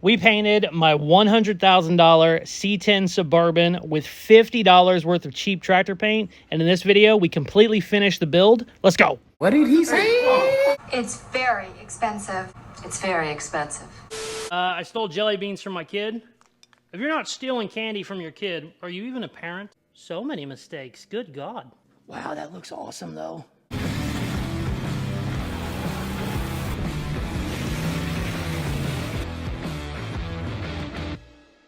We painted my $100,000 C10 Suburban with $50 worth of cheap tractor paint. And in this video, we completely finished the build. Let's go. What did he say? It's very expensive. It's very expensive. I stole jelly beans from my kid. If you're not stealing candy from your kid, are you even a parent? So many mistakes. Good God. Wow, that looks awesome, though.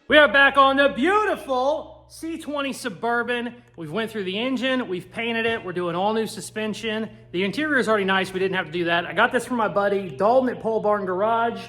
We are back on the beautiful C20 Suburban. We've went through the engine, we've painted it, we're doing all new suspension. The interior is already nice, we didn't have to do that. I got this from my buddy Dalton at Polebarngarage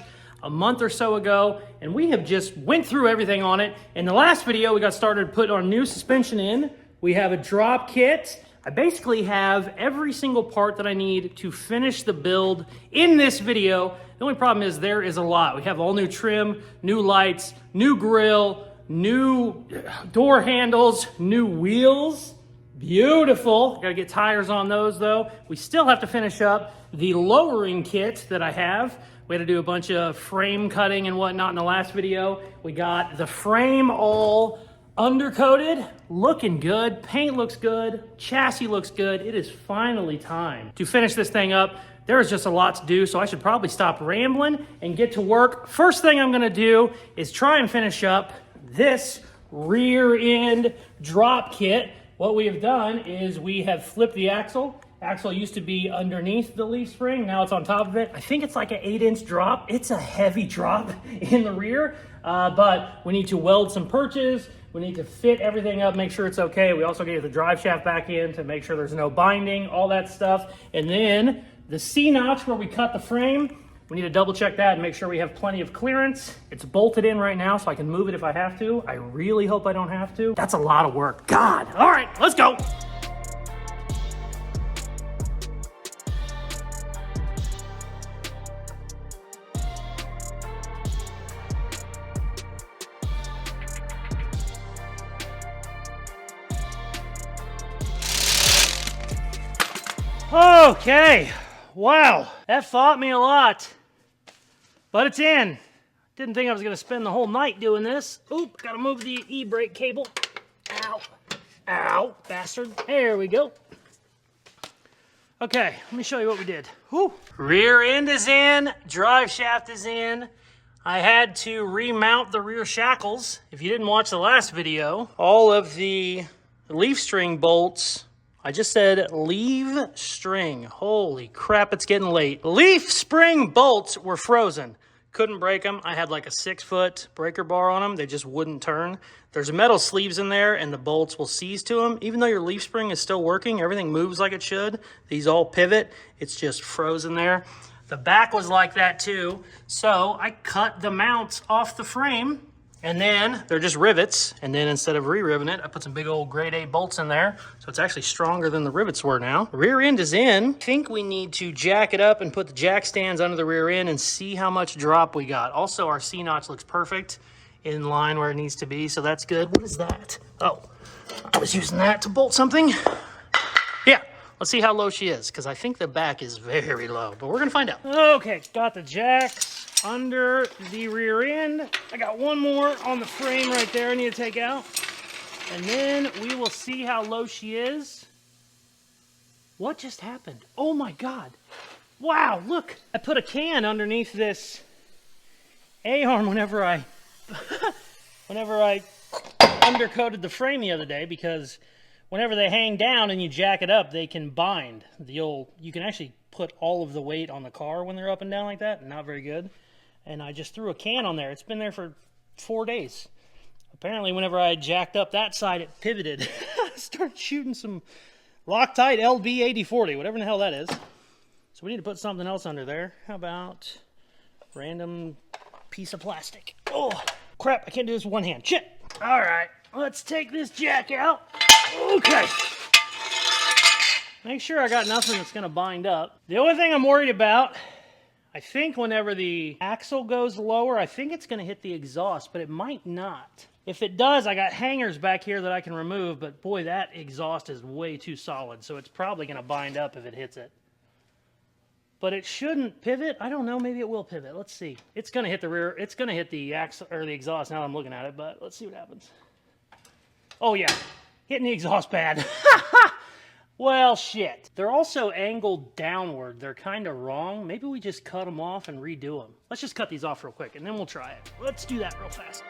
a month or so ago, and we have just went through everything on it. In the last video, we got started putting our new suspension in. We have a drop kit. I basically have every single part that I need to finish the build in this video. The only problem is there is a lot. We have all new trim, new lights, new grill, new door handles, new wheels. Beautiful. Gotta get tires on those though. We still have to finish up the lowering kit that I have. We had to do a bunch of frame cutting and whatnot in the last video. We got the frame all undercoated, looking good, paint looks good, chassis looks good. It is finally time to finish this thing up. There is just a lot to do, so I should probably stop rambling and get to work. First thing I'm gonna do is try and finish up this rear end drop kit. What we have done is we have flipped the axle. Axle used to be underneath the leaf spring, now it's on top of it. I think it's like an 8-inch drop. It's a heavy drop in the rear, but we need to weld some perches. We need to fit everything up, make sure it's okay. We also get the drive shaft back in to make sure there's no binding, all that stuff. And then the C-notch where we cut the frame, we need to double check that and make sure we have plenty of clearance. It's bolted in right now so I can move it if I have to. I really hope I don't have to. That's a lot of work. God. All right, let's go. Okay, wow, that fought me a lot, but it's in. Didn't think I was gonna spend the whole night doing this. Oop, gotta move the e-brake cable. Ow, ow, bastard. There we go. Okay, let me show you what we did. Whew. Rear end is in, drive shaft is in. I had to remount the rear shackles. If you didn't watch the last video, all of the leaf string bolts, I just said leaf string. Holy crap, it's getting late. Leaf spring bolts were frozen. Couldn't break them. I had like a 6-foot breaker bar on them. They just wouldn't turn. There's metal sleeves in there and the bolts will seize to them. Even though your leaf spring is still working, everything moves like it should. These all pivot. It's just frozen there. The back was like that too. So I cut the mounts off the frame. And then they're just rivets. And then instead of re-riveting it, I put some big old grade A bolts in there. So it's actually stronger than the rivets were now. Rear end is in. I think we need to jack it up and put the jack stands under the rear end and see how much drop we got. Also, our C-notch looks perfect in line where it needs to be. So that's good. What is that? Oh, I was using that to bolt something. Yeah, let's see how low she is. Because I think the back is very low. But we're going to find out. Okay, got the jacks under the rear end. I got one more on the frame right there I need to take out. And then we will see how low she is. What just happened? Oh my God. Wow, look. I put a can underneath this A-arm whenever I undercoated the frame the other day, because whenever they hang down and you jack it up, they can bind. You can actually put all of the weight on the car when they're up and down like that. Not very good. And I just threw a can on there. It's been there for 4 days. Apparently, whenever I jacked up that side, it pivoted. Started shooting some Loctite LB 8040, whatever the hell that is. So we need to put something else under there. How about random piece of plastic? Oh, crap, I can't do this with one hand. Shit. All right, let's take this jack out. Okay. Make sure I got nothing that's going to bind up. The only thing I'm worried about, I think whenever the axle goes lower, I think it's going to hit the exhaust, but it might not. If it does, I got hangers back here that I can remove, but boy, that exhaust is way too solid, so it's probably going to bind up if it hits it. but it shouldn't pivot. I don't know, maybe it will pivot. Let's see. It's gonna hit the rear, it's gonna hit the axle or the exhaust now that I'm looking at it, but let's see what happens. Oh yeah, hitting the exhaust pad. Well, shit. They're also angled downward. They're kind of wrong. Maybe we just cut them off and redo them. Let's just cut these off real quick and then we'll try it. Let's do that real fast.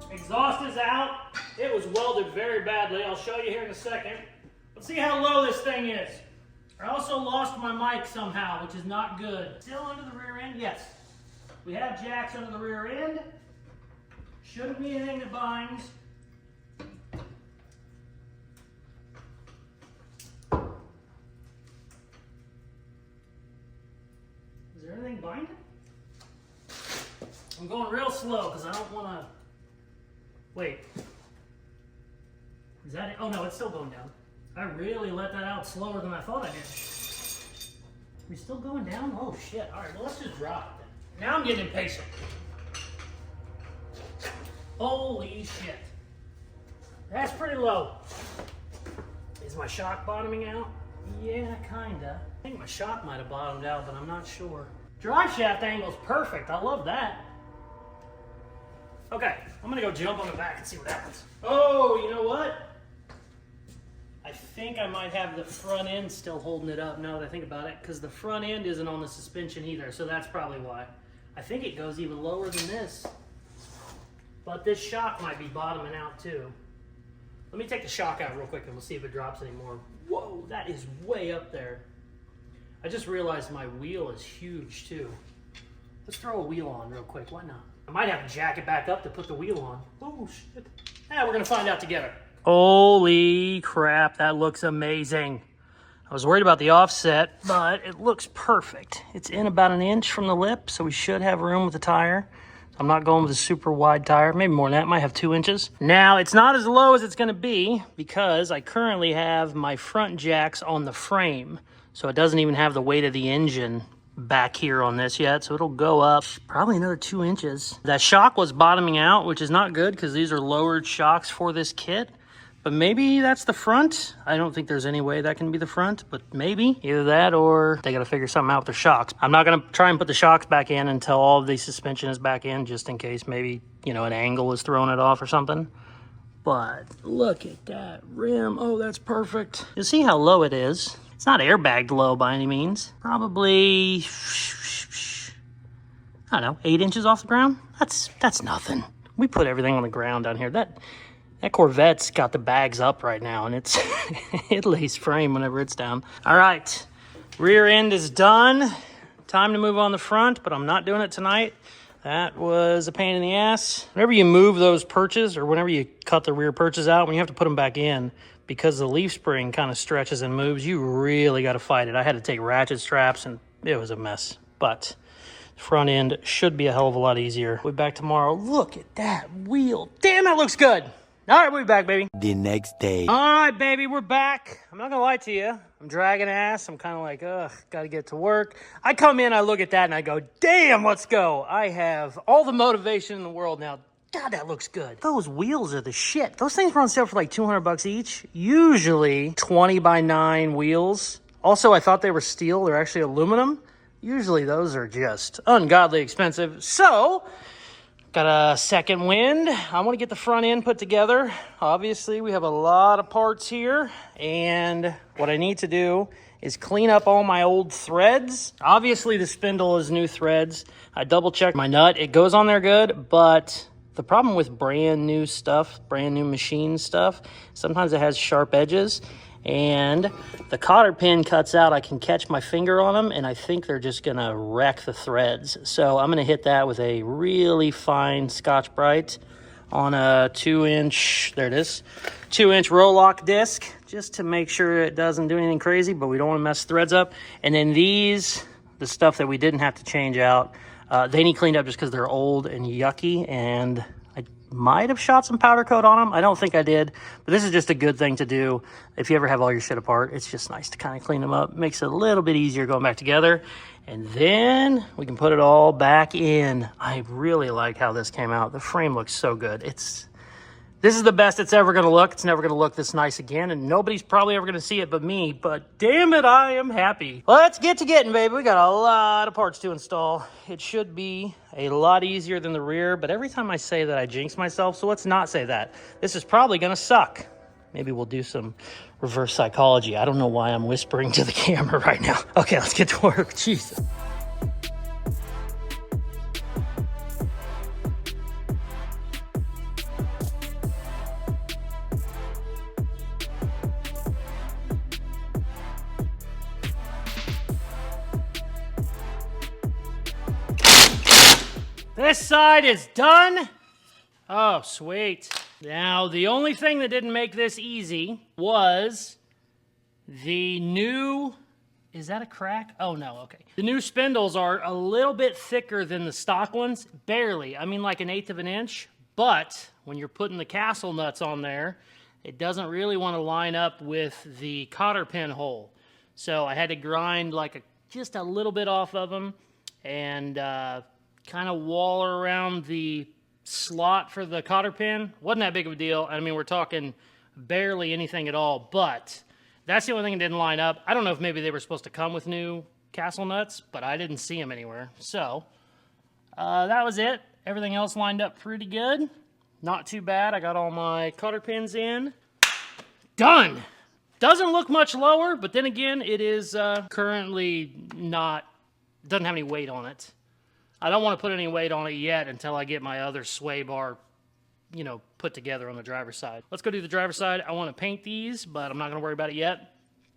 Exhaust is out. It was welded very badly. I'll show you here in a second. Let's see how low this thing is. I also lost my mic somehow, which is not good. Still under the rear end? Yes. We have jacks under the rear end. Shouldn't be anything that binds. Is there anything binding? I'm going real slow because I don't want to... Wait. Is that it? Oh no, it's still going down. I really let that out slower than I thought I did. We still going down? Oh shit. Alright, well let's just drop it then. Now I'm getting impatient. Holy shit. That's pretty low. Is my shock bottoming out? Yeah, kinda. I think my shock might have bottomed out, but I'm not sure. Drive shaft angle's perfect. I love that. Okay, I'm gonna go jump on the back and see what happens. Oh, you know what? I think I might have the front end still holding it up now that I think about it, because the front end isn't on the suspension either, so that's probably why. I think it goes even lower than this, but this shock might be bottoming out too. Let me take the shock out real quick and we'll see if it drops anymore. Whoa, that is way up there. I just realized my wheel is huge too. Let's throw a wheel on real quick, why not? I might have to jack it back up to put the wheel on. Oh shit. Yeah, we're gonna find out together. Holy crap, that looks amazing. I was worried about the offset, but it looks perfect. It's in about an inch from the lip, so we should have room with the tire. I'm not going with a super wide tire, maybe more than that, might have 2 inches. Now, it's not as low as it's gonna be because I currently have my front jacks on the frame, so it doesn't even have the weight of the engine back here on this yet, so it'll go up probably another 2 inches. That shock was bottoming out, which is not good because these are lowered shocks for this kit. But maybe that's the front. I don't think there's any way that can be the front, but maybe. Either that or they got to figure something out with their shocks. I'm not going to try and put the shocks back in until all of the suspension is back in, just in case maybe, you know, an angle is throwing it off or something. But look at that rim. Oh, that's perfect. You see how low it is. It's not airbagged low by any means. Probably, I don't know, 8 inches off the ground. That's nothing. We put everything on the ground down here. That Corvette's got the bags up right now, and it's it lays frame whenever it's down. All right, rear end is done. Time to move on the front, but I'm not doing it tonight. That was a pain in the ass. Whenever you move those perches, or whenever you cut the rear perches out, when you have to put them back in, because the leaf spring kind of stretches and moves, you really got to fight it. I had to take ratchet straps, and it was a mess. But front end should be a hell of a lot easier. We'll be back tomorrow. Look at that wheel. Damn, that looks good. All right, we'll be back, baby. The next day. All right, baby, we're back. I'm not gonna lie to you. I'm dragging ass. I'm kind of like, ugh, gotta get to work. I come in, I look at that, and I go, damn, let's go. I have all the motivation in the world now. God, that looks good. Those wheels are the shit. Those things were on sale for like $200 each. Usually 20x9 wheels. Also, I thought they were steel. They're actually aluminum. Usually those are just ungodly expensive. So, got a second wind. I want to get the front end put together. Obviously, we have a lot of parts here. And what I need to do is clean up all my old threads. Obviously, the spindle is new threads. I double checked my nut. It goes on there good, but the problem with brand new stuff, brand new machine stuff, sometimes it has sharp edges. And the cotter pin cuts out. I can catch my finger on them, and I think they're just gonna wreck the threads. So I'm gonna hit that with a really fine Scotch-Brite on a 2-inch, there it is, 2-inch roll-lock disc, just to make sure it doesn't do anything crazy, but we don't wanna mess threads up. And then these, the stuff that we didn't have to change out, they need cleaned up just because they're old and yucky, and might have shot some powder coat on them. I don't think I did, but this is just a good thing to do if you ever have all your shit apart. It's just nice to kind of clean them up. Makes it a little bit easier going back together. And then we can put it all back in. I really like how this came out. The frame looks so good. This is the best it's ever going to look. It's never going to look this nice again, and nobody's probably ever going to see it but me, but damn it, I am happy. Let's get to getting, baby. We got a lot of parts to install. It should be a lot easier than the rear, but every time I say that, I jinx myself, so let's not say that. This is probably going to suck. Maybe we'll do some reverse psychology. I don't know why I'm whispering to the camera right now. Okay, let's get to work. Jesus. This side is done. Oh, sweet. Now, the only thing that didn't make this easy was the new, is that a crack? Oh, no, okay. The new spindles are a little bit thicker than the stock ones. Barely. I mean, like 1/8 of an inch. But when you're putting the castle nuts on there, it doesn't really want to line up with the cotter pin hole. So I had to grind like just a little bit off of them and kind of wall around the slot for the cotter pin. Wasn't that big of a deal. I mean, we're talking barely anything at all, but that's the only thing that didn't line up. I don't know if maybe they were supposed to come with new castle nuts, but I didn't see them anywhere. So that was it. Everything else lined up pretty good. Not too bad. I got all my cotter pins in. Done. Doesn't look much lower, but then again, it is currently not, doesn't have any weight on it. I don't want to put any weight on it yet until I get my other sway bar, you know, put together on the driver's side. Let's go do the driver's side. I want to paint these, but I'm not going to worry about it yet.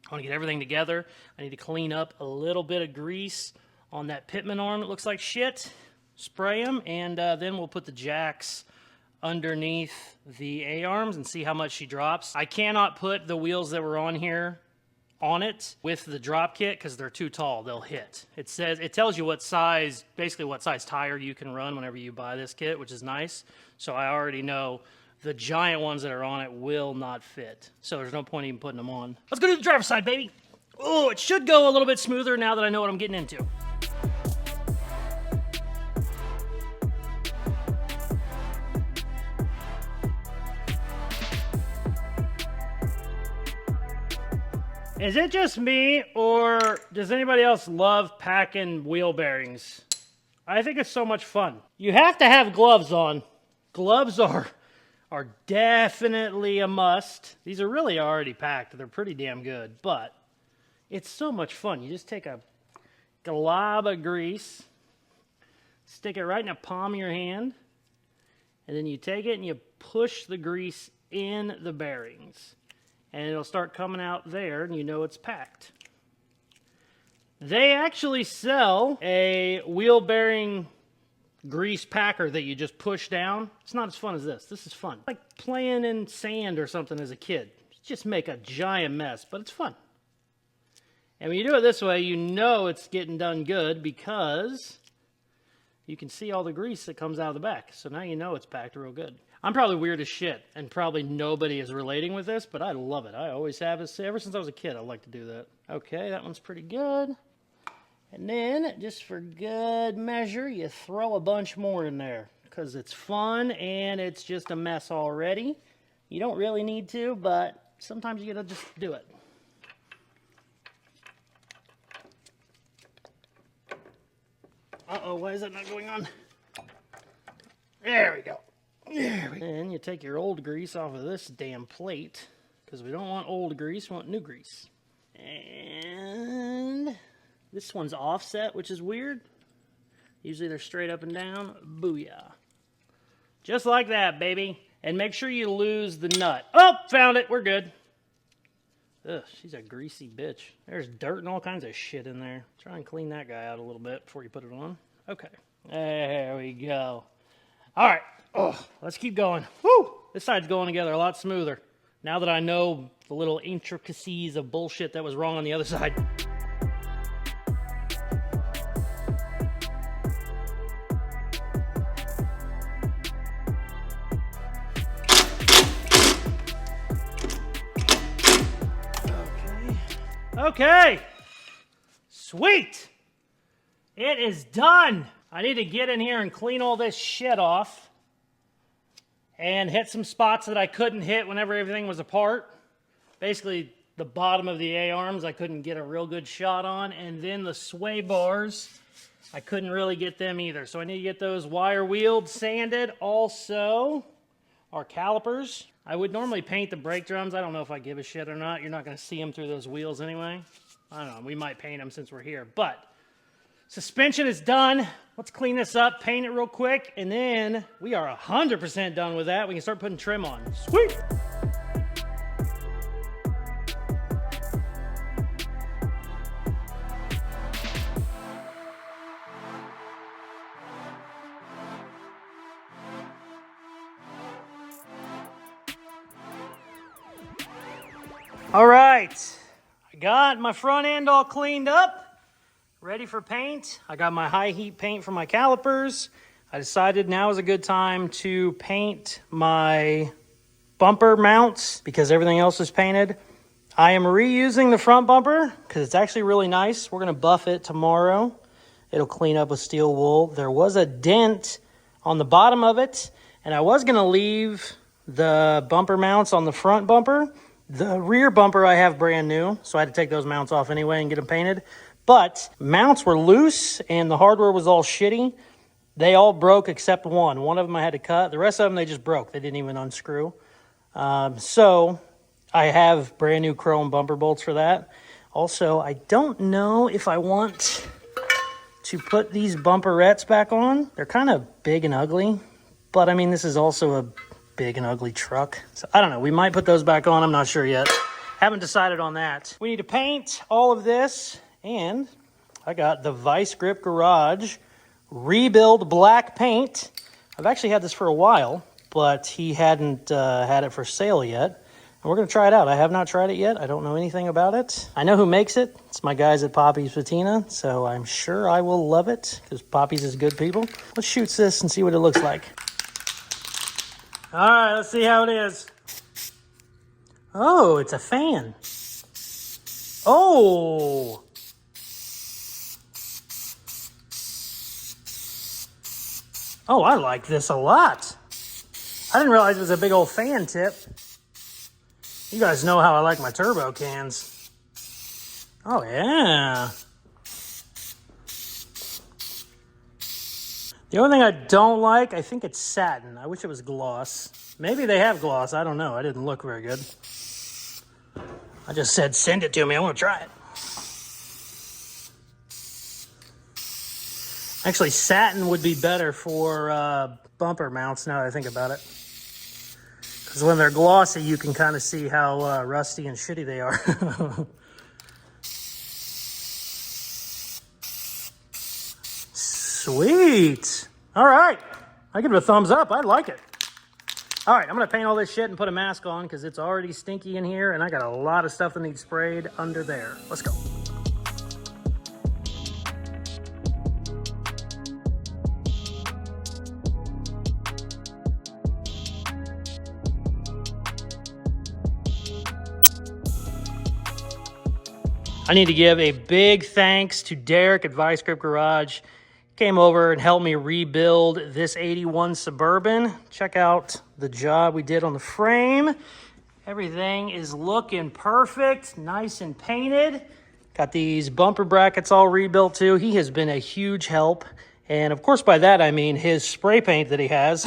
I want to get everything together. I need to clean up a little bit of grease on that pitman arm. It looks like shit. Spray them, and then we'll put the jacks underneath the A-arms and see how much she drops. I cannot put the wheels that were on here on it with the drop kit because they're too tall. They'll hit. It says, it tells you what size, basically what size tire you can run whenever you buy this kit, which is nice. So I already know the giant ones that are on it will not fit. So there's no point even putting them on. Let's go to the driver's side, baby. Oh, it should go a little bit smoother now that I know what I'm getting into. Is it just me, or does anybody else love packing wheel bearings? I think it's so much fun. You have to have gloves on. Gloves are definitely a must. These are really already packed. They're pretty damn good, but it's so much fun. You just take a glob of grease, stick it right in the palm of your hand, and then you take it and you push the grease in the bearings. And it'll start coming out there, and you know it's packed. They actually sell a wheel bearing grease packer that you just push down. It's not as fun as this. This is fun. Like playing in sand or something as a kid. Just make a giant mess, but it's fun. And when you do it this way, you know it's getting done good because you can see all the grease that comes out of the back. So now you know it's packed real good. I'm probably weird as shit, and probably nobody is relating with this, but I love it. I always have. Ever since I was a kid, I like to do that. Okay, that one's pretty good. And then, just for good measure, you throw a bunch more in there, because it's fun, and it's just a mess already. You don't really need to, but sometimes you gotta just do it. Uh-oh, why is that not going on? There we go. Then you take your old grease off of this damn plate, because we don't want old grease, we want new grease. And this one's offset, which is weird. Usually they're straight up and down. Booyah. Just like that, baby. And make sure you lose the nut. Oh, found it. We're good. Ugh, she's a greasy bitch. There's dirt and all kinds of shit in there. Try and clean that guy out a little bit before you put it on. Okay. There we go. All right. Oh, let's keep going. Woo! This side's going together a lot smoother. Now that I know the little intricacies of bullshit that was wrong on the other side. Okay. Sweet. It is done. I need to get in here and clean all this shit off and hit some spots that I couldn't hit whenever everything was apart. Basically, the bottom of the A-arms I couldn't get a real good shot on, and then the sway bars, I couldn't really get them either. So I need to get those wire wheeled, sanded. Also, our calipers. I would normally paint the brake drums. I don't know if I give a shit or not. You're not going to see them through those wheels anyway. I don't know. We might paint them since we're here. But suspension is done. Let's clean this up, paint it real quick, and then we are 100% done with that. We can start putting trim on. Sweet! All right, I got my front end all cleaned up, ready for paint. I got my high heat paint for my calipers. I decided now is a good time to paint my bumper mounts because everything else is painted. I am reusing the front bumper because it's actually really nice. We're gonna buff it tomorrow. It'll clean up with steel wool. There was a dent on the bottom of it, and I was gonna leave the bumper mounts on the front bumper. The rear bumper I have brand new, so I had to take those mounts off anyway and get them painted. But mounts were loose and the hardware was all shitty. They all broke except one. One of them I had to cut. The rest of them, they just broke. They didn't even unscrew. So I have brand new chrome bumper bolts for that. Also, I don't know if I want to put these bumperettes back on. They're kind of big and ugly, but I mean, this is also a big and ugly truck. So I don't know. We might put those back on. I'm not sure yet. Haven't decided on that. We need to paint all of this, and I got the Vice Grip Garage Rebuild Black paint. I've actually had this for a while, but he hadn't had it for sale yet. And we're going to try it out. I have not tried it yet. I don't know anything about it. I know who makes it. It's my guys at Poppy's Patina, so I'm sure I will love it because Poppy's is good people. Let's shoot this and see what it looks like. All right, let's see how it is. Oh, it's a fan. Oh. Oh, I like this a lot. I didn't realize it was a big old fan tip. You guys know how I like my turbo cans. Oh, yeah. The only thing I don't like, I think it's satin. I wish it was gloss. Maybe they have gloss. I don't know. I didn't look very good. I just said, send it to me. I want to try it. Actually, satin would be better for bumper mounts now that I think about it. Because when they're glossy, you can kind of see how rusty and shitty they are. Sweet. All right. I give it a thumbs up. I like it. All right, I'm going to paint all this shit and put a mask on because it's already stinky in here, and I got a lot of stuff that needs sprayed under there. Let's go. I need to give a big thanks to Derek at Vice Grip Garage. Came over and helped me rebuild this 81 Suburban. Check out the job we did on the frame. Everything is looking perfect, nice and painted. Got these bumper brackets all rebuilt too. He has been a huge help. And of course by that I mean his spray paint that he has.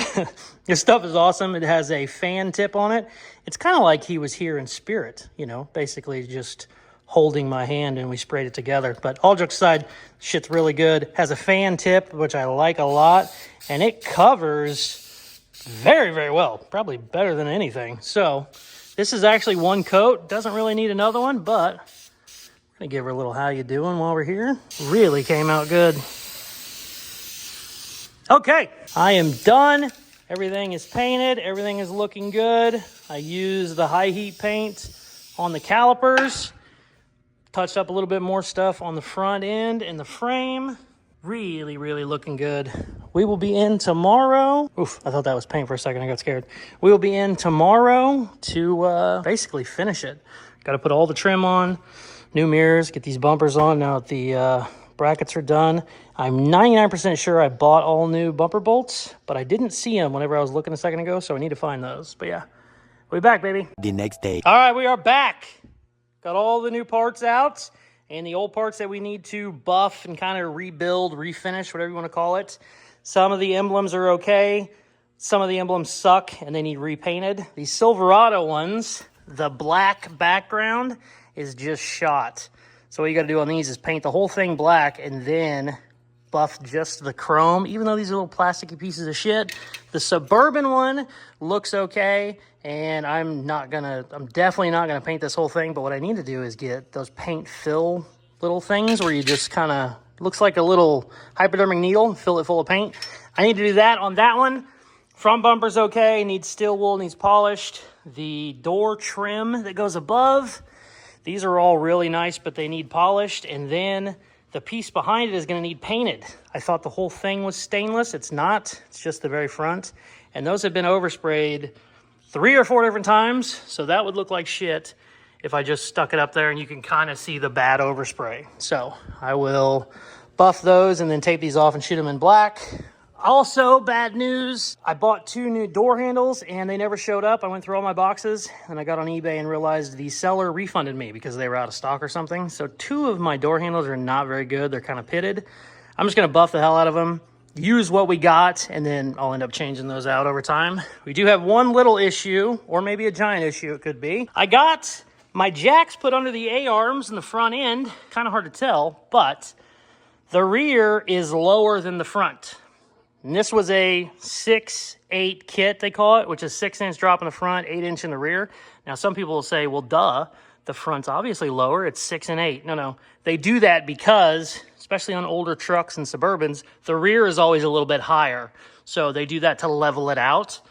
His stuff is awesome. It has a fan tip on it. It's kind of like he was here in spirit, you know, basically just holding my hand and we sprayed it together. But all jokes aside, shit's really good. Has a fan tip, which I like a lot, and it covers very, very well. Probably better than anything. So this is actually one coat. Doesn't really need another one, but I'm gonna give her a little how you doing while we're here. Really came out good. Okay, I am done. Everything is painted. Everything is looking good. I used the high heat paint on the calipers. Touched up a little bit more stuff on the front end and the frame. Really, really looking good. We will be in tomorrow. Oof, I thought that was paint for a second. I got scared. We will be in tomorrow to basically finish it. Got to put all the trim on. New mirrors, get these bumpers on now that the brackets are done. I'm 99% sure I bought all new bumper bolts, but I didn't see them whenever I was looking a second ago, so I need to find those. But yeah, we'll be back, baby. The next day. All right, we are back. Got all the new parts out and the old parts that we need to buff and kind of rebuild, refinish, whatever you want to call it. Some of the emblems are okay. Some of the emblems suck and they need repainted. These Silverado ones, the black background is just shot. So what you got to do on these is paint the whole thing black and then buff just the chrome, even though these are little plasticky pieces of shit. The Suburban one looks okay, and I'm definitely not gonna paint this whole thing, but what I need to do is get those paint fill little things where you just kind of, looks like a little hypodermic needle, fill it full of paint. I need to do that on that one. Front bumper's okay, needs steel wool, needs polished. The door trim that goes above, these are all really nice, but they need polished. And then the piece behind it is going to need painted. I thought the whole thing was stainless. It's not. It's just the very front. And those have been oversprayed 3 or 4 different times. So that would look like shit if I just stuck it up there and you can kind of see the bad overspray. So I will buff those and then tape these off and shoot them in black. Also, bad news, I bought 2 new door handles and they never showed up. I went through all my boxes and I got on eBay and realized the seller refunded me because they were out of stock or something. So 2 of my door handles are not very good. They're kind of pitted. I'm just going to buff the hell out of them, use what we got, and then I'll end up changing those out over time. We do have one little issue, or maybe a giant issue it could be. I got my jacks put under the A-arms in the front end. Kind of hard to tell, but the rear is lower than the front. And this was a 6/8 kit, they call it, which is 6-inch drop in the front, 8-inch in the rear. Now, some people will say, well, duh, the front's obviously lower. It's 6 and 8. No. They do that because, especially on older trucks and Suburbans, the rear is always a little bit higher. So they do that to level it out.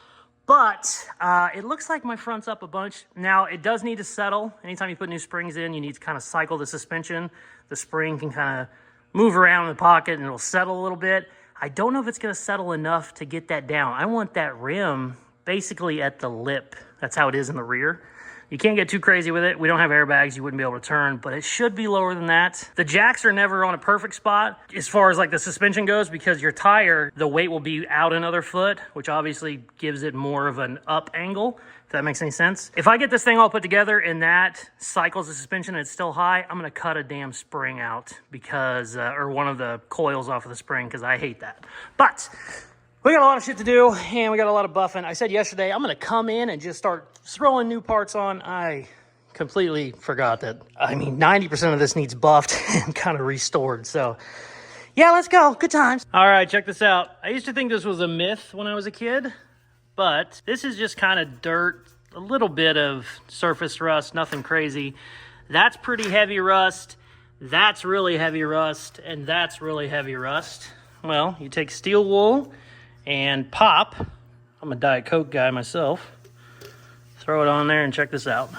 But it looks like my front's up a bunch. Now, it does need to settle. Anytime you put new springs in, you need to kind of cycle the suspension. The spring can kind of move around in the pocket and it'll settle a little bit. I don't know if it's going to settle enough to get that down. I want that rim basically at the lip. That's how it is in the rear. You can't get too crazy with it. We don't have airbags. You wouldn't be able to turn, but it should be lower than that. The jacks are never on a perfect spot as far as like the suspension goes because your tire, the weight will be out another foot, which obviously gives it more of an up angle, if that makes any sense. If I get this thing all put together and that cycles the suspension and it's still high, I'm going to cut a damn spring out because, or one of the coils off of the spring because I hate that. But we got a lot of shit to do, and we got a lot of buffing. I said yesterday, I'm going to come in and just start throwing new parts on. I completely forgot that, 90% of this needs buffed and kind of restored. So, yeah, let's go. Good times. All right, check this out. I used to think this was a myth when I was a kid, but this is just kind of dirt, a little bit of surface rust, nothing crazy. That's pretty heavy rust. That's really heavy rust, and that's really heavy rust. Well, you take steel wool and pop. I'm a Diet Coke guy myself. Throw it on there and check this out.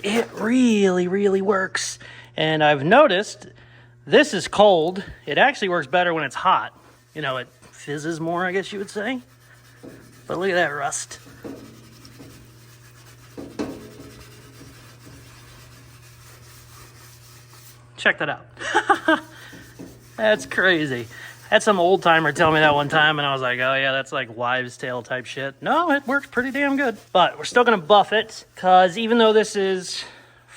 It really, really works. And I've noticed this is cold. It actually works better when it's hot. You know, it fizzes more, I guess you would say. But look at that rust. Check that out. That's crazy. I had some old timer tell me that one time, and I was like, oh yeah, that's like wives' tale type shit. No, it works pretty damn good. But we're still gonna buff it, because even though this is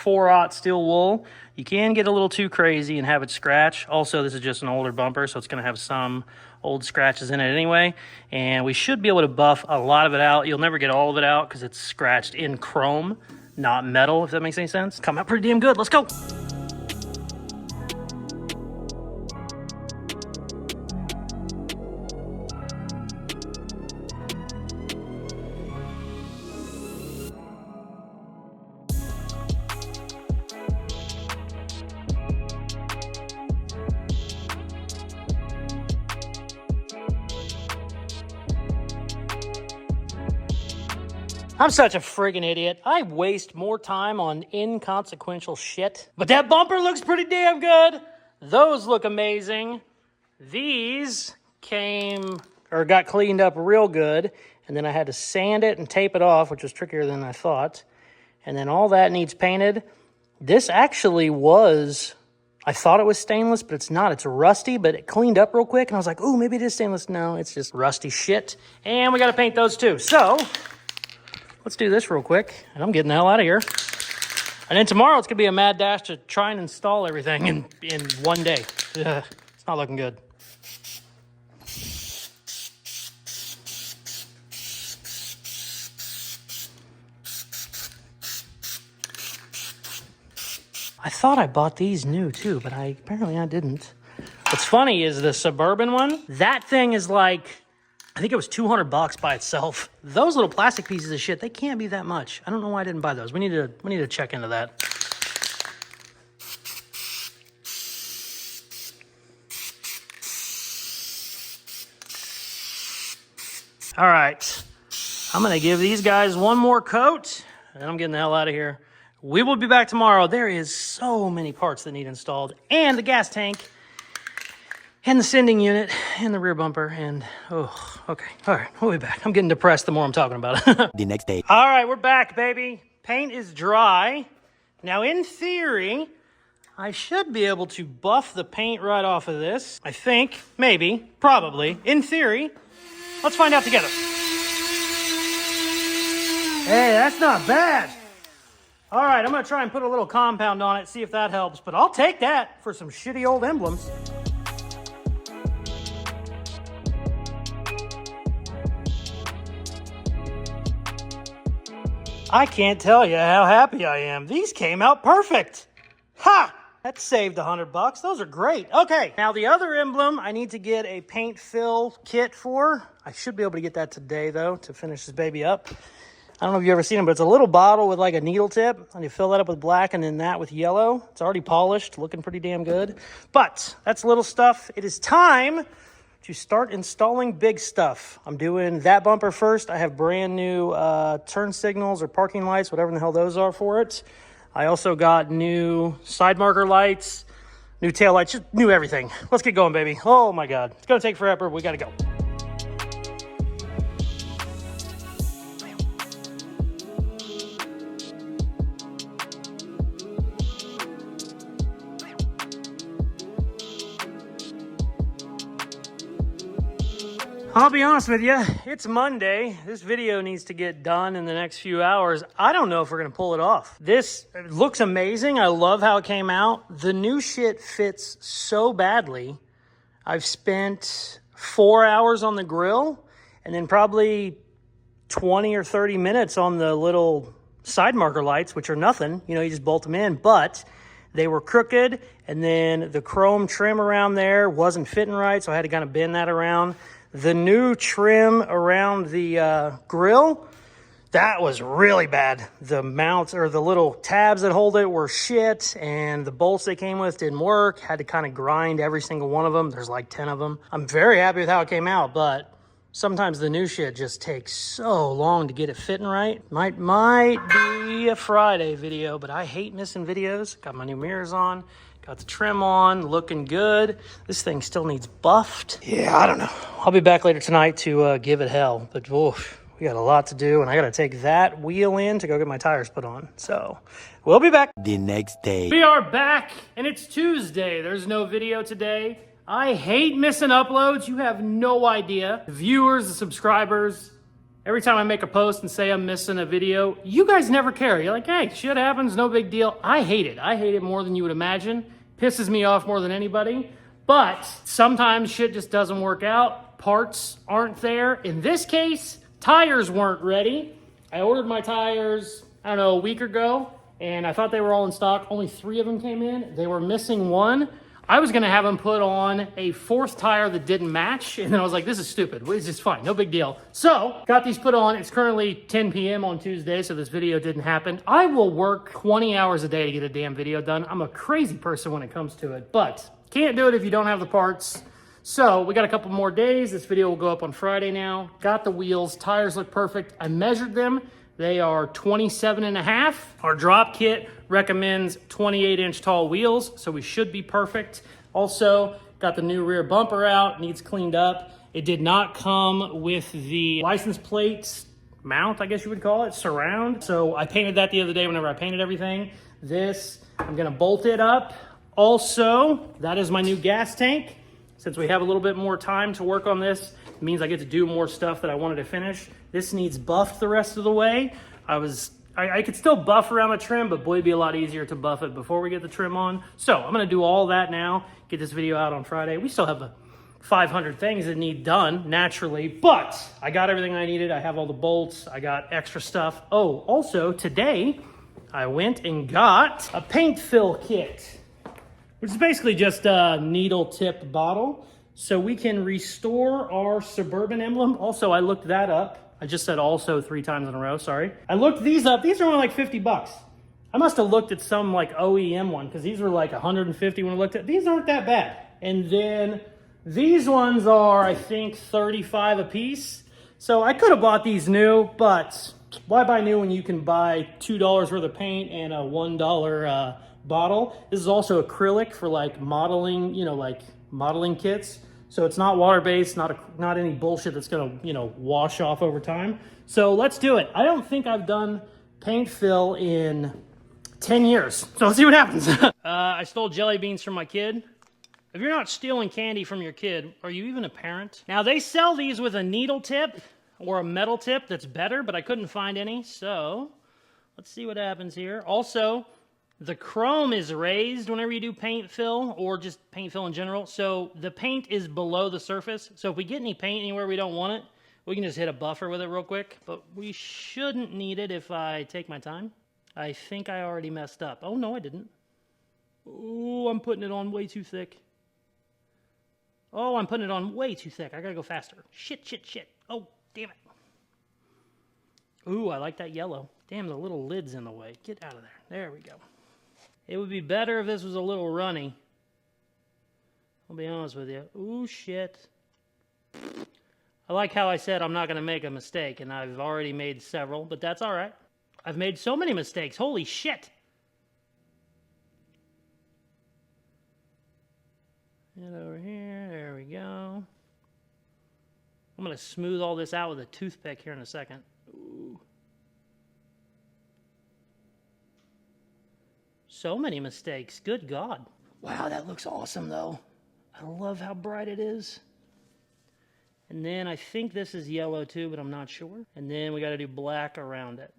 4/0 steel wool, you can get a little too crazy and have it scratch. Also, this is just an older bumper, so it's gonna have some old scratches in it anyway. And we should be able to buff a lot of it out. You'll never get all of it out, because it's scratched in chrome, not metal, if that makes any sense. Come out pretty damn good. Let's go. I'm such a friggin' idiot. I waste more time on inconsequential shit. But that bumper looks pretty damn good. Those look amazing. These got cleaned up real good. And then I had to sand it and tape it off, which was trickier than I thought. and then all that needs painted. This actually was, I thought it was stainless, but it's not. It's rusty, but it cleaned up real quick, and I was like, ooh, maybe it is stainless. No, it's just rusty shit. And we got to paint those too. So let's do this real quick, and I'm getting the hell out of here. And then tomorrow it's going to be a mad dash to try and install everything in one day. Ugh, it's not looking good. I thought I bought these new too, but apparently I didn't. What's funny is the Suburban one, that thing is like, I think it was $200 by itself. Those little plastic pieces of shit, they can't be that much. I don't know why I didn't buy those. We need to check into that. All right, I'm gonna give these guys one more coat, and then I'm getting the hell out of here. We will be back tomorrow. There is so many parts that need installed, and the gas tank, and the sending unit, and the rear bumper, and oh, okay. All right, we'll be back. I'm getting depressed the more I'm talking about it. The next day. All right, we're back, baby. Paint is dry. Now, in theory, I should be able to buff the paint right off of this. I think, maybe, probably. In theory, let's find out together. Hey, that's not bad. All right, I'm gonna try and put a little compound on it, see if that helps, but I'll take that for some shitty old emblems. I can't tell you how happy I am. These came out perfect. Ha! That saved $100. Those are great. Okay, now the other emblem I need to get a paint fill kit for. I should be able to get that today though to finish this baby up. I don't know if you've ever seen them, but it's a little bottle with like a needle tip, and you fill that up with black and then that with yellow. It's already polished, looking pretty damn good. But that's little stuff. It is time to start installing big stuff. I'm doing that bumper first. I have brand new turn signals or parking lights, whatever the hell those are for it. I also got new side marker lights, new tail lights, just new everything. Let's get going, baby. Oh my God, it's gonna take forever. We gotta go. I'll be honest with you, it's Monday. This video needs to get done in the next few hours. I don't know if we're gonna pull it off. This looks amazing. I love how it came out. The new shit fits so badly. I've spent 4 hours on the grill and then probably 20 or 30 minutes on the little side marker lights, which are nothing. You know, you just bolt them in, but they were crooked, and then the chrome trim around there wasn't fitting right, so I had to kind of bend that around. The new trim around the grill, that was really bad. The mounts or the little tabs that hold it were shit, and the bolts they came with didn't work. Had to kind of grind every single one of them. There's like 10 of them. I'm very happy with how it came out, but sometimes the new shit just takes so long to get it fitting right. Might be a Friday video, but I hate missing videos. Got my new mirrors on. Got the trim on, looking good. This thing still needs buffed. Yeah, I don't know. I'll be back later tonight to give it hell. But oof, we got a lot to do, and I got to take that wheel in to go get my tires put on. So we'll be back. The next day. We are back, and it's Tuesday. There's no video today. I hate missing uploads. You have no idea. The viewers, the subscribers, every time I make a post and say I'm missing a video, you guys never care. You're like, hey, shit happens, no big deal. I hate it. I hate it more than you would imagine. Pisses me off more than anybody. But sometimes shit just doesn't work out. Parts aren't there. In this case, tires weren't ready. I ordered my tires, I don't know, a week ago, and I thought they were all in stock. Only 3 of them came in. They were missing one. I was gonna have them put on a 4th tire that didn't match, and then I was like, this is stupid. It's just fine, no big deal. So, got these put on. It's currently 10 p.m. on Tuesday, so this video didn't happen. I will work 20 hours a day to get a damn video done. I'm a crazy person when it comes to it, but can't do it if you don't have the parts. So, we got a couple more days. This video will go up on Friday now. Got the wheels, tires look perfect. I measured them. They are 27.5. Our drop kit recommends 28-inch tall wheels, so we should be perfect. Also, got the new rear bumper out, needs cleaned up. It did not come with the license plates mount, I guess you would call it, surround. So I painted that the other day whenever I painted everything. This, I'm gonna bolt it up. Also, that is my new gas tank. Since we have a little bit more time to work on this, it means I get to do more stuff that I wanted to finish. This needs buffed the rest of the way. I could still buff around the trim, but boy, it'd be a lot easier to buff it before we get the trim on. So I'm gonna do all that now, get this video out on Friday. We still have 500 things that need done naturally, but I got everything I needed. I have all the bolts, I got extra stuff. Oh, also today, I went and got a paint fill kit, which is basically just a needle tip bottle. So we can restore our Suburban emblem. Also, I looked that up. I just said also 3 times in a row, sorry. I looked these up. These are only like 50 bucks. I must have looked at some like OEM one because these were like 150 when I looked at. These aren't that bad. And then these ones are, I think, 35 a piece. So I could have bought these new, but why buy new when you can buy $2 worth of paint and a $1 bottle? This is also acrylic for like modeling, you know, like modeling kits. So it's not water-based, not any bullshit that's gonna, you know, wash off over time. So let's do it. I don't think I've done paint fill in 10 years. So let's see what happens. I stole jelly beans from my kid. If you're not stealing candy from your kid, are you even a parent? Now they sell these with a needle tip or a metal tip that's better, but I couldn't find any. So let's see what happens here. Also, the chrome is raised whenever you do paint fill or just paint fill in general. So the paint is below the surface. So if we get any paint anywhere we don't want it, we can just hit a buffer with it real quick. But we shouldn't need it if I take my time. I think I already messed up. Oh, no, I didn't. Oh, I'm putting it on way too thick. Oh, I'm putting it on way too thick. I gotta go faster. Shit, shit, shit. Oh, damn it. Ooh, I like that yellow. Damn, the little lid's in the way. Get out of there. There we go. It would be better if this was a little runny. I'll be honest with you. Ooh, shit. I like how I said I'm not going to make a mistake, and I've already made several, but that's all right. I've made so many mistakes. Holy shit. And over here. There we go. I'm going to smooth all this out with a toothpick here in a second. Ooh. So many mistakes. Good God. Wow, that looks awesome, though. I love how bright it is. And then I think this is yellow, too, but I'm not sure. And then we got to do black around it.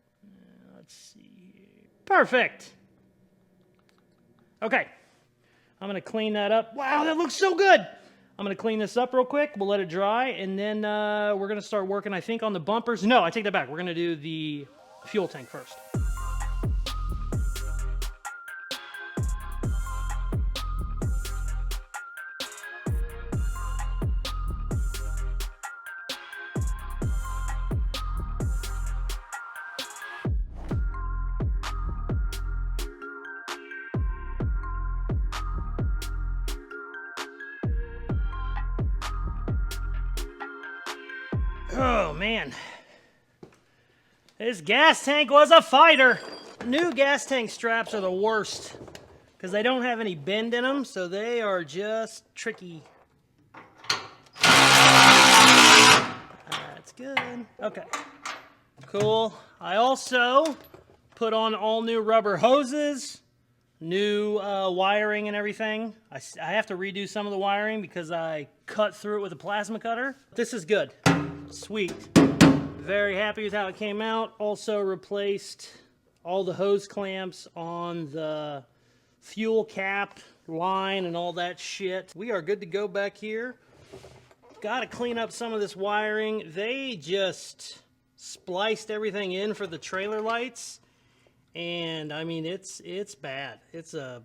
Let's see here. Perfect. Okay. I'm going to clean that up. Wow, that looks so good. I'm going to clean this up real quick. We'll let it dry. And then we're going to start working, I think, on the bumpers. No, I take that back. We're going to do the fuel tank first. Oh, man. This gas tank was a fighter. New gas tank straps are the worst because they don't have any bend in them, so they are just tricky. That's good. Okay. Cool. I also put on all new rubber hoses, new wiring and everything. I have to redo some of the wiring because I cut through it with a plasma cutter. This is good. Sweet. Very happy with how it came out. Also replaced all the hose clamps on the fuel cap line and all that shit. We are good to go back here. Got to clean up some of this wiring. They just spliced everything in for the trailer lights. And I mean, it's bad. It's a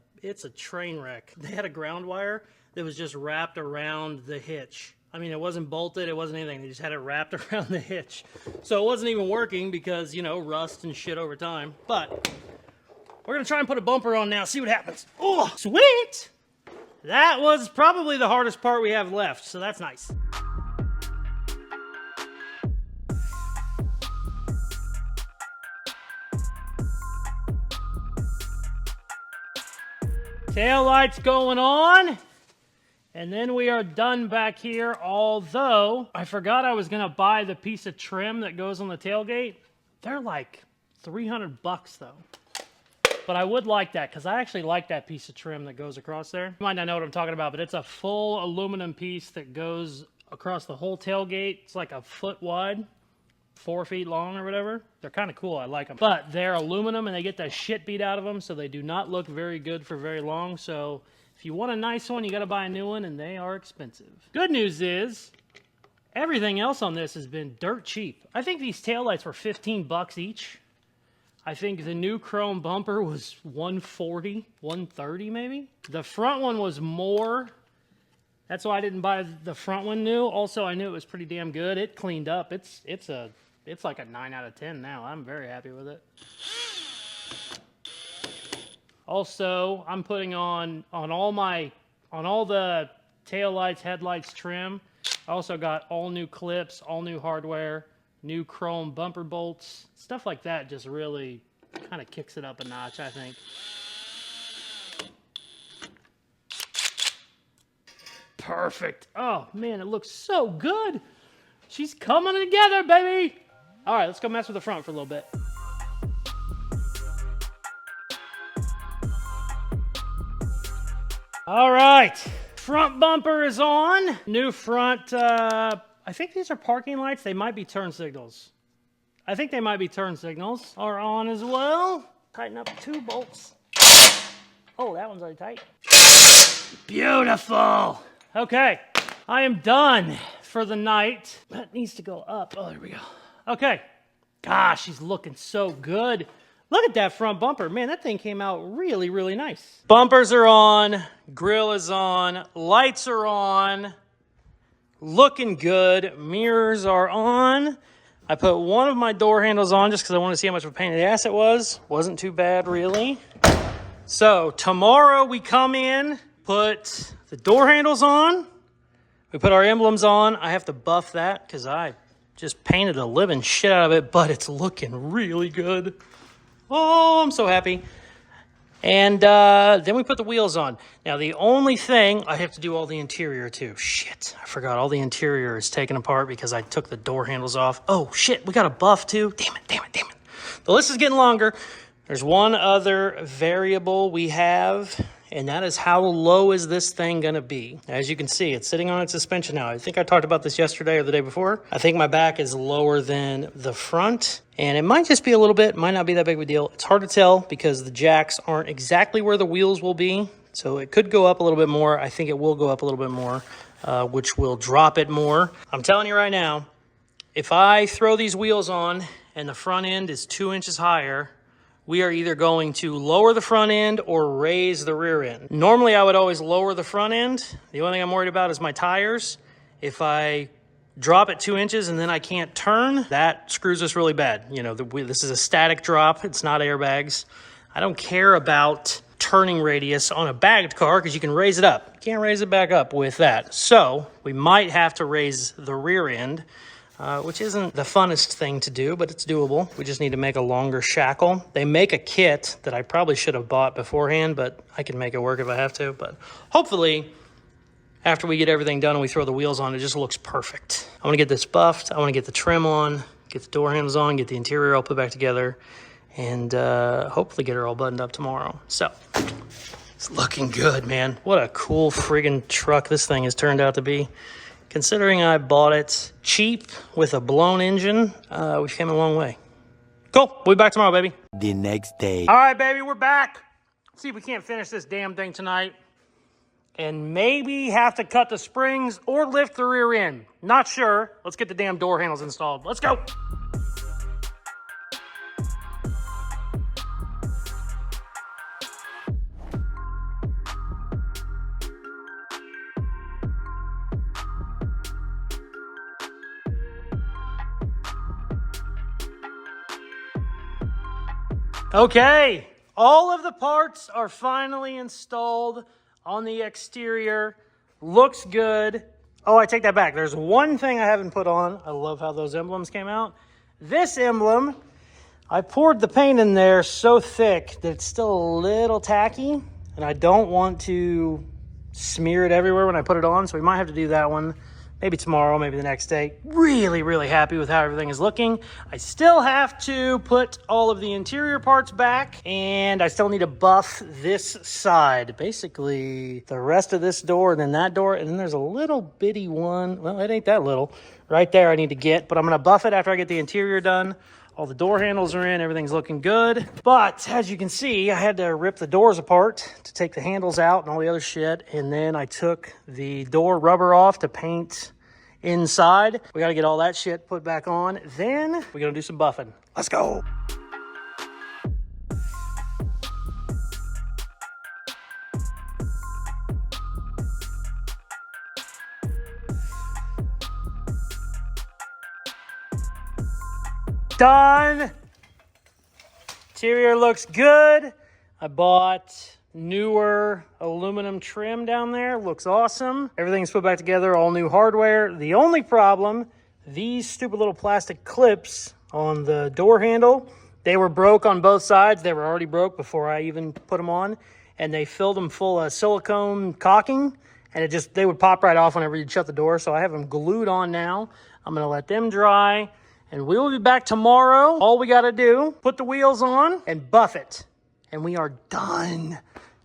train wreck. They had a ground wire that was just wrapped around the hitch. I mean, it wasn't bolted, it wasn't anything. They just had it wrapped around the hitch. So it wasn't even working because, you know, rust and shit over time. But we're going to try and put a bumper on now, see what happens. Oh, sweet! That was probably the hardest part we have left, so that's nice. Tail lights going on. And then we are done back here, although I forgot I was gonna buy the piece of trim that goes on the tailgate. They're like $300 though. But I would like that, because I actually like that piece of trim that goes across there. You might not know what I'm talking about, but it's a full aluminum piece that goes across the whole tailgate. It's like a foot wide, 4 feet long or whatever. They're kind of cool, I like them. But they're aluminum and they get the shit beat out of them, so they do not look very good for very long. So if you want a nice one, you gotta buy a new one, and they are expensive. Good news is, everything else on this has been dirt cheap. I think these taillights were 15 bucks each. I think the new chrome bumper was $140, $130 maybe. The front one was more. That's why I didn't buy the front one new. Also, I knew it was pretty damn good. It cleaned up. It's like a 9 out of 10 now. I'm very happy with it. Also, I'm putting on all the taillights, headlights trim. I also got all new clips, all new hardware, new chrome bumper bolts. Stuff like that just really kind of kicks it up a notch, I think. Perfect. Oh, man, it looks so good. She's coming together, baby. All right, let's go mess with the front for a little bit. All right, front bumper is on. New front, I think these are parking lights. They might be turn signals. I think they might be turn signals. Are on as well. Tighten up 2 bolts. Oh, that one's already tight. Beautiful. Okay, I am done for the night. That needs to go up. Oh, there we go. Okay. Gosh, she's looking so good. Look at that front bumper. Man, that thing came out really, really nice. Bumpers are on. Grill is on. Lights are on. Looking good. Mirrors are on. I put one of my door handles on just because I wanted to see how much of a pain in the ass it was. Wasn't too bad, really. So tomorrow we come in, put the door handles on. We put our emblems on. I have to buff that because I just painted the living shit out of it, but it's looking really good. Oh, I'm so happy. And then we put the wheels on. Now, the only thing, I have to do all the interior too. Shit, I forgot all the interior is taken apart because I took the door handles off. Oh, shit, we got a buff too. Damn it, damn it, damn it. The list is getting longer. There's one other variable we have, and that is how low is this thing gonna be? As you can see, it's sitting on its suspension now. I think I talked about this yesterday or the day before. I think my back is lower than the front, and it might just be a little bit, might not be that big of a deal. It's hard to tell because the jacks aren't exactly where the wheels will be, so it could go up a little bit more. I think it will go up a little bit more, which will drop it more. I'm telling you right now, if I throw these wheels on and the front end is 2 inches higher, we are either going to lower the front end or raise the rear end. Normally, I would always lower the front end. The only thing I'm worried about is my tires. If I drop it 2 inches and then I can't turn, that screws us really bad. You know, this is a static drop. It's not airbags. I don't care about turning radius on a bagged car because you can raise it up. You can't raise it back up with that. So we might have to raise the rear end, which isn't the funnest thing to do, but it's doable. We just need to make a longer shackle. They make a kit that I probably should have bought beforehand, but I can make it work if I have to. But hopefully, after we get everything done and we throw the wheels on, it just looks perfect. I want to get this buffed. I want to get the trim on, get the door handles on, get the interior all put back together, and hopefully get her all buttoned up tomorrow. So, it's looking good, man. What a cool friggin' truck this thing has turned out to be. Considering I bought it cheap with a blown engine, we came a long way. Cool. We'll be back tomorrow, baby. The next day. All right, baby, we're back. Let's see if we can't finish this damn thing tonight. And maybe have to cut the springs or lift the rear end. Not sure. Let's get the damn door handles installed. Let's go. Okay, all of the parts are finally installed on the exterior. Looks good. Oh, I take that back. There's one thing I haven't put on. I love how those emblems came out. This emblem, I poured the paint in there so thick that it's still a little tacky, and I don't want to smear it everywhere when I put it on. So we might have to do that one. Maybe tomorrow, maybe the next day. Really, really happy with how everything is looking. I still have to put all of the interior parts back, and I still need to buff this side. Basically, the rest of this door, and then that door, and then there's a little bitty one. Well, it ain't that little. Right there I need to get, but I'm gonna buff it after I get the interior done. All the door handles are in, everything's looking good. But as you can see, I had to rip the doors apart to take the handles out and all the other shit. And then I took the door rubber off to paint inside. We gotta get all that shit put back on. Then we're gonna do some buffing. Let's go. Done. Interior looks good. I bought newer aluminum trim down there. Looks awesome. Everything's put back together, all new hardware. The only problem, these stupid little plastic clips on the door handle, they were broke on both sides. They were already broke before I even put them on. And they filled them full of silicone caulking. And they would pop right off whenever you'd shut the door. So I have them glued on now. I'm gonna let them dry. And we will be back tomorrow. All we got to do, put the wheels on and buff it. And we are done.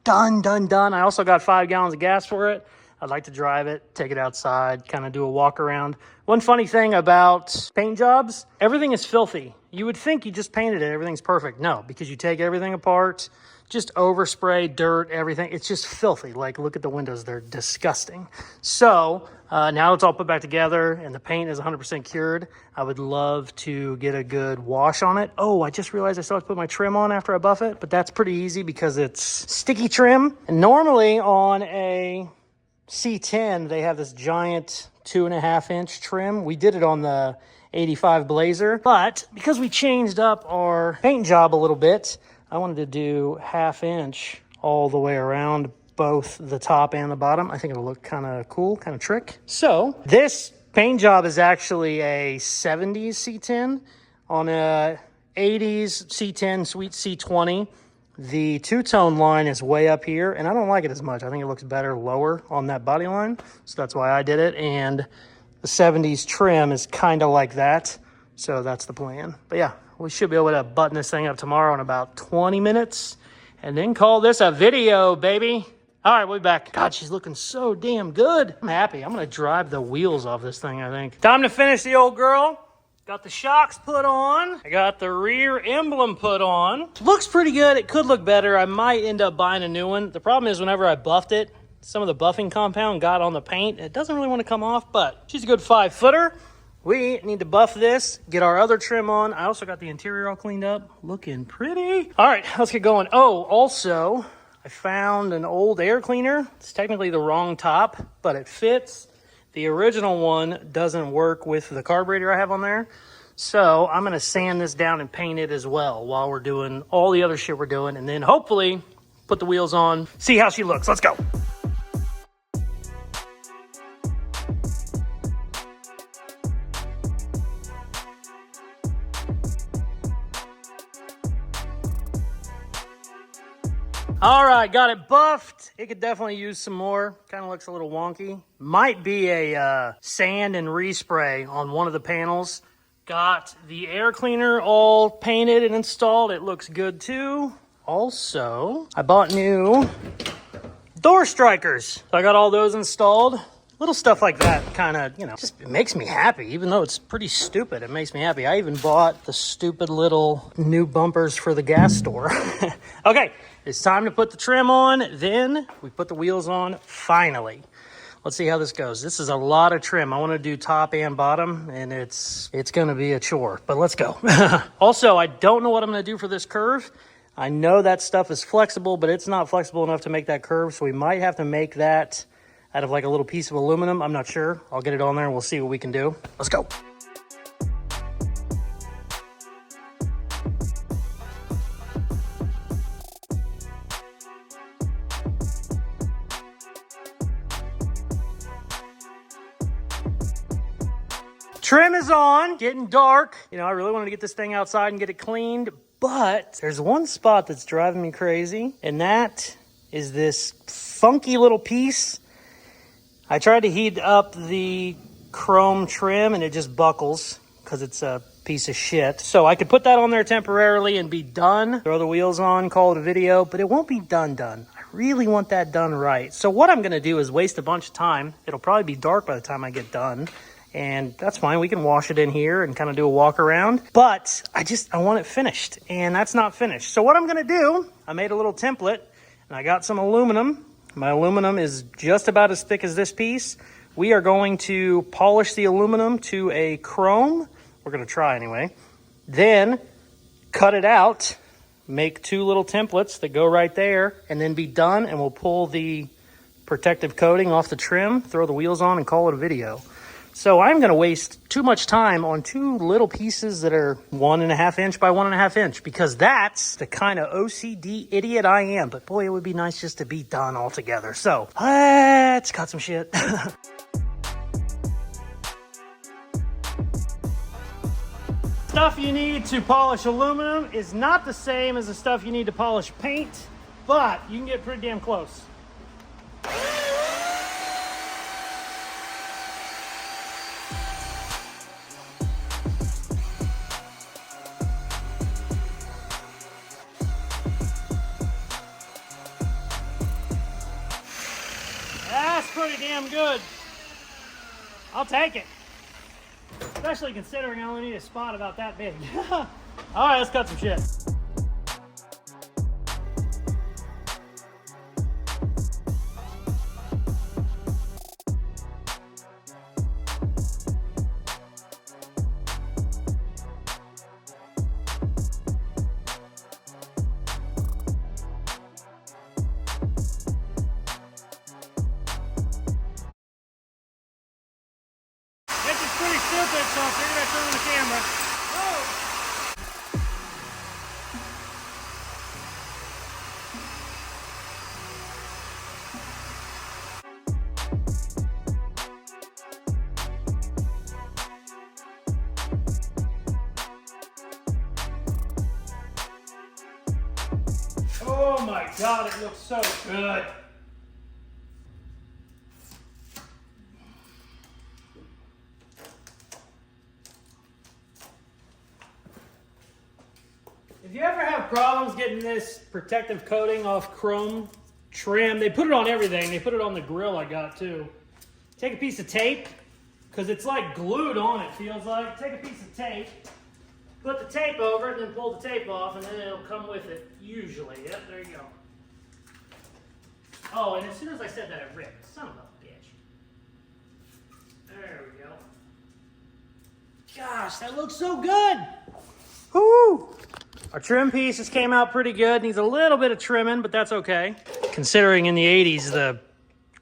Done, done, done. I also got 5 gallons of gas for it. I'd like to drive it, take it outside, kind of do a walk around. One funny thing about paint jobs, everything is filthy. You would think you just painted it, everything's perfect. No, because you take everything apart, just overspray, dirt, everything. It's just filthy. Like, look at the windows. They're disgusting. So now it's all put back together and the paint is 100% cured. I would love to get a good wash on it. Oh, I just realized I still have to put my trim on after I buff it, but that's pretty easy because it's sticky trim. And normally on a C10, they have this giant 2.5-inch trim. We did it on the 85 Blazer, but because we changed up our paint job a little bit, I wanted to do 1/2 inch all the way around both the top and the bottom. I think it'll look kind of cool, kind of trick. So this paint job is actually a 70s C10 on a 80s C10 Sweet C20. The two-tone line is way up here, and I don't like it as much. I think it looks better lower on that body line, so that's why I did it. And the 70s trim is kind of like that, so that's the plan. But yeah, we should be able to button this thing up tomorrow in about 20 minutes and then call this a video, baby. All right, we'll be back. God, she's looking so damn good. I'm happy. I'm going to drive the wheels off this thing, I think. Time to finish the old girl. Got the shocks put on. I got the rear emblem put on. Looks pretty good. It could look better. I might end up buying a new one. The problem is whenever I buffed it, some of the buffing compound got on the paint. It doesn't really want to come off, but she's a good 5-footer. We need to buff this, get our other trim on. I also got the interior all cleaned up. Looking pretty. All right, let's get going. Oh, also, I found an old air cleaner. It's technically the wrong top, but it fits. The original one doesn't work with the carburetor I have on there. So I'm going to sand this down and paint it as well while we're doing all the other shit we're doing. And then hopefully put the wheels on, see how she looks. Let's go. All right, got it buffed. It could definitely use some more. Kind of looks a little wonky. Might be a sand and respray on one of the panels. Got the air cleaner all painted and installed. It looks good too. Also, I bought new door strikers. So I got all those installed. Little stuff like that kind of, just it makes me happy. Even though it's pretty stupid, it makes me happy. I even bought the stupid little new bumpers for the gas store. Okay, it's time to put the trim on. Then we put the wheels on, finally. Let's see how this goes. This is a lot of trim. I want to do top and bottom, and it's going to be a chore, but let's go. Also, I don't know what I'm going to do for this curve. I know that stuff is flexible, but it's not flexible enough to make that curve, so we might have to make that out of like a little piece of aluminum. I'm not sure. I'll get it on there and we'll see what we can do. Let's go. Trim is on, getting dark. I really wanted to get this thing outside and get it cleaned, but there's one spot that's driving me crazy, and that is this funky little piece. I tried to heat up the chrome trim and it just buckles because it's a piece of shit. So I could put that on there temporarily and be done. Throw the wheels on, call it a video, but it won't be done. I really want that done right. So what I'm gonna do is waste a bunch of time. It'll probably be dark by the time I get done. And that's fine. We can wash it in here and kind of do a walk around. But I want it finished, and that's not finished. So what I'm gonna do, I made a little template and I got some aluminum. My aluminum is just about as thick as this piece. We are going to polish the aluminum to a chrome. We're going to try anyway. Then cut it out, make two little templates that go right there, and then be done. And we'll pull the protective coating off the trim, throw the wheels on, and call it a video. So I'm going to waste too much time on two little pieces that are 1.5 inch by 1.5 inch because that's the kind of OCD idiot I am. But boy, it would be nice just to be done altogether. So let's cut some shit. Stuff you need to polish aluminum is not the same as the stuff you need to polish paint, but you can get pretty damn close. That's pretty damn good. I'll take it. Especially considering I only need a spot about that big. All right, let's cut some shit. Pretty stupid, so I figured I'd turn on the camera. Oh my God, it looks so good. If you ever have problems getting this protective coating off chrome trim, they put it on everything. They put it on the grill I got too. Take a piece of tape, because it's like glued on it, feels like. Take a piece of tape, put the tape over it, and then pull the tape off, and then it'll come with it, usually. Yep, there you go. Oh, and as soon as I said that, it ripped. Son of a bitch. There we go. Gosh, that looks so good. Woo! Our trim pieces came out pretty good. Needs a little bit of trimming, but that's okay. Considering in the 80s, the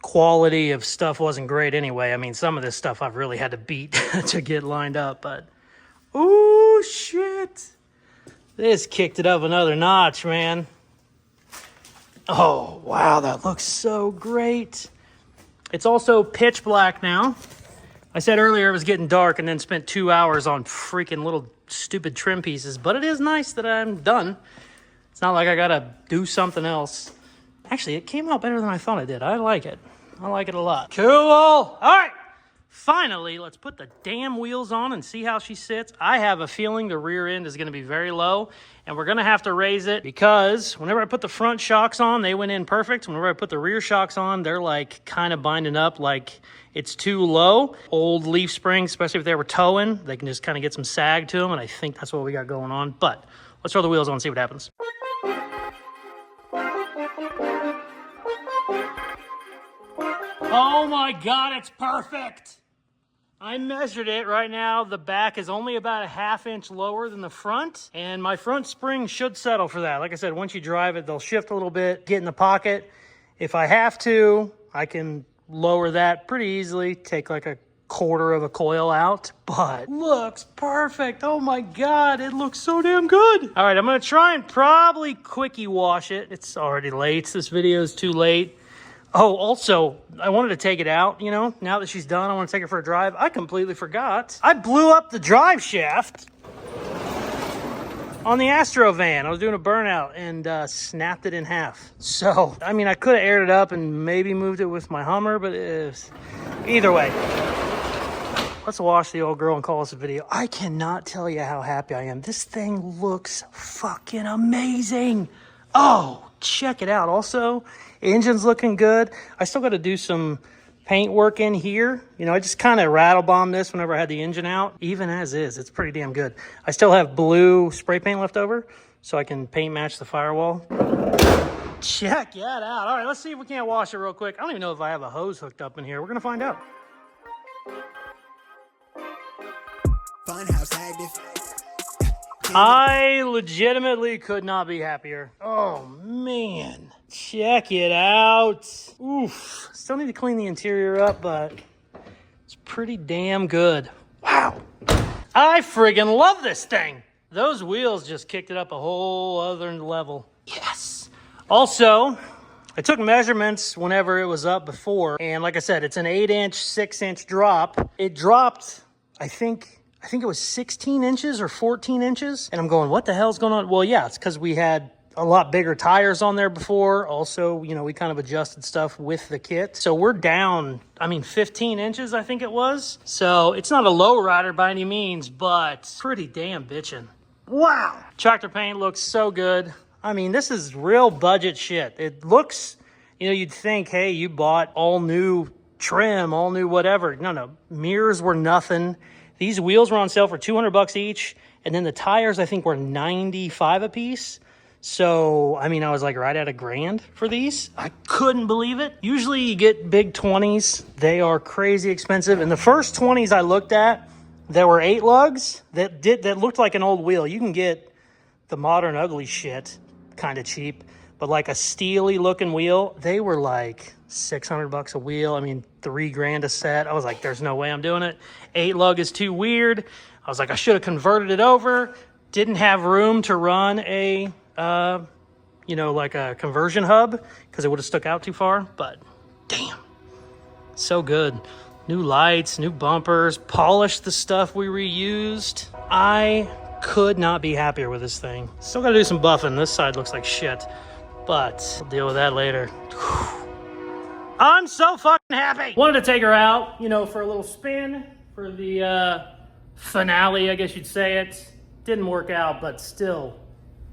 quality of stuff wasn't great anyway. I mean, some of this stuff I've really had to beat to get lined up, but... Ooh, shit. This kicked it up another notch, man. Oh, wow, that looks so great. It's also pitch black now. I said earlier it was getting dark and then spent 2 hours on freaking little stupid trim pieces, but it is nice that I'm done. It's not like I gotta do something else. Actually, it came out better than I thought it did. I like it. I like it a lot. Cool. All right. Finally, let's put the damn wheels on and see how she sits. I have a feeling the rear end is going to be very low, and we're going to have to raise it because whenever I put the front shocks on, they went in perfect. Whenever I put the rear shocks on, they're like kind of binding up like it's too low. Old leaf springs, especially if they were towing, they can just kind of get some sag to them, and I think that's what we got going on. But let's throw the wheels on and see what happens. Oh my God, it's perfect. I measured it right now. The back is only about a ½ inch lower than the front, and my front spring should settle for that. Like I said, once you drive it, they'll shift a little bit, get in the pocket. If I have to, I can lower that pretty easily, take like a quarter of a coil out, but looks perfect. Oh my God, it looks so damn good. All right, I'm gonna try and probably quickie wash it. It's already late. This video is too late. Oh, also, I wanted to take it out, you know, now that she's done, I want to take her for a drive. I completely forgot. I blew up the drive shaft On the Astro van, I was doing a burnout and snapped it in half. So, I mean, I could have aired it up and maybe moved it with my Hummer, but either way. Let's wash the old girl and call this a video. I cannot tell you how happy I am. This thing looks fucking amazing. Oh, check it out. Also, engine's looking good. I still got to do some paint work in here. You know, I just kind of rattle bombed this whenever I had the engine out. Even as is, it's pretty damn good. I still have blue spray paint left over, so I can paint match the firewall. Check that out. All right, let's see if we can't wash it real quick. I don't even know if I have a hose hooked up in here. We're gonna find out. I legitimately could not be happier. Oh man, check it out. Oof, still need to clean the interior up, but it's pretty damn good. Wow, I friggin' love this thing. Those wheels just kicked it up a whole other level. Yes. Also, I took measurements whenever it was up before, and like I said, it's an 8-inch, 6-inch drop. It dropped, I think it was 16 inches or 14 inches. And I'm going, what the hell's going on? Well, yeah, it's because we had a lot bigger tires on there before. Also, you know, we kind of adjusted stuff with the kit. So we're down, 15 inches, I think it was. So it's not a low rider by any means, but pretty damn bitchin'. Wow. Tractor paint looks so good. I mean, this is real budget shit. It looks, you know, you'd think, hey, you bought all new trim, all new whatever. No. Mirrors were nothing. These wheels were on sale for $200 each, and then the tires, I think, were $95 a piece. So, I mean, I was like right at $1,000 for these. I couldn't believe it. Usually you get big 20s. They are crazy expensive. And the first 20s I looked at, there were 8 lugs that looked like an old wheel. You can get the modern ugly shit kind of cheap, but like a steely looking wheel, they were like $600 a wheel. I mean, $3,000 a set. I was like, there's no way I'm doing it. 8 lug is too weird. I was like, I should have converted it over. Didn't have room to run a, like a conversion hub because it would have stuck out too far, but damn, so good. New lights, new bumpers, polished the stuff we reused. I could not be happier with this thing. Still gotta do some buffing. This side looks like shit, but we'll deal with that later. Whew. I'm so fucking happy. Wanted to take her out, for a little spin for the finale, I guess you'd say it. Didn't work out, but still,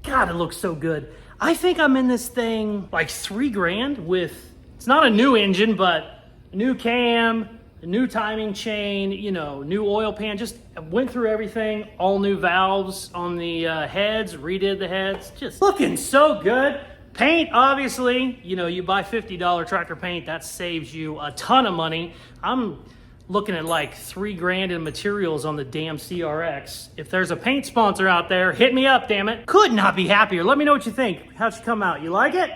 God, it looks so good. I think I'm in this thing like $3,000 with, it's not a new engine, but a new cam, a new timing chain, new oil pan, just went through everything, all new valves on the heads, redid the heads, just looking so good. Paint, obviously, you buy $50 tractor paint, that saves you a ton of money. I'm looking at like $3,000 in materials on the damn CRX. If there's a paint sponsor out there, hit me up, damn it. Could not be happier. Let me know what you think. How'd she come out? You like it?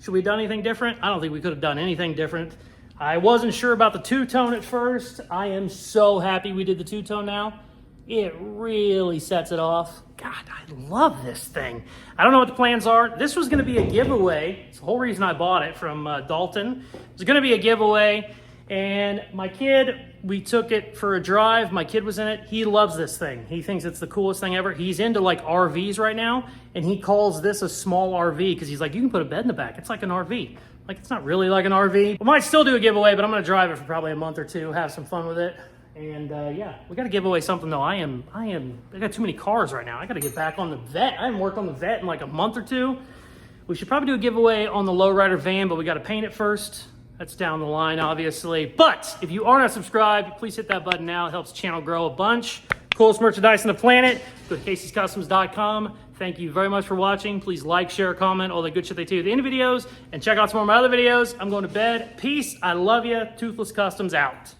Should we have done anything different? I don't think we could have done anything different. I wasn't sure about the two-tone at first. I am so happy we did the two-tone now. It really sets it off. God, I love this thing. I don't know what the plans are. This was gonna be a giveaway. It's the whole reason I bought it from Dalton. It was gonna be a giveaway, and my kid, we took it for a drive. My kid was in it. He loves this thing. He thinks it's the coolest thing ever. He's into like RVs right now, and he calls this a small RV because he's like, you can put a bed in the back. It's like an RV. Like, it's not really like an RV. We might still do a giveaway, but I'm gonna drive it for probably a month or two, have some fun with it. And yeah, we gotta give away something though. I got too many cars right now. I gotta get back on the vet. I haven't worked on the vet in like a month or two. We should probably do a giveaway on the lowrider van, but we gotta paint it first. That's down the line, obviously. But if you are not subscribed, please hit that button now. It helps the channel grow a bunch. Coolest merchandise on the planet. Go to Casey'sCustoms.com. Thank you very much for watching. Please like, share, comment, all the good shit they do at the end of videos. And check out some more of my other videos. I'm going to bed. Peace. I love you. Toothless Customs out.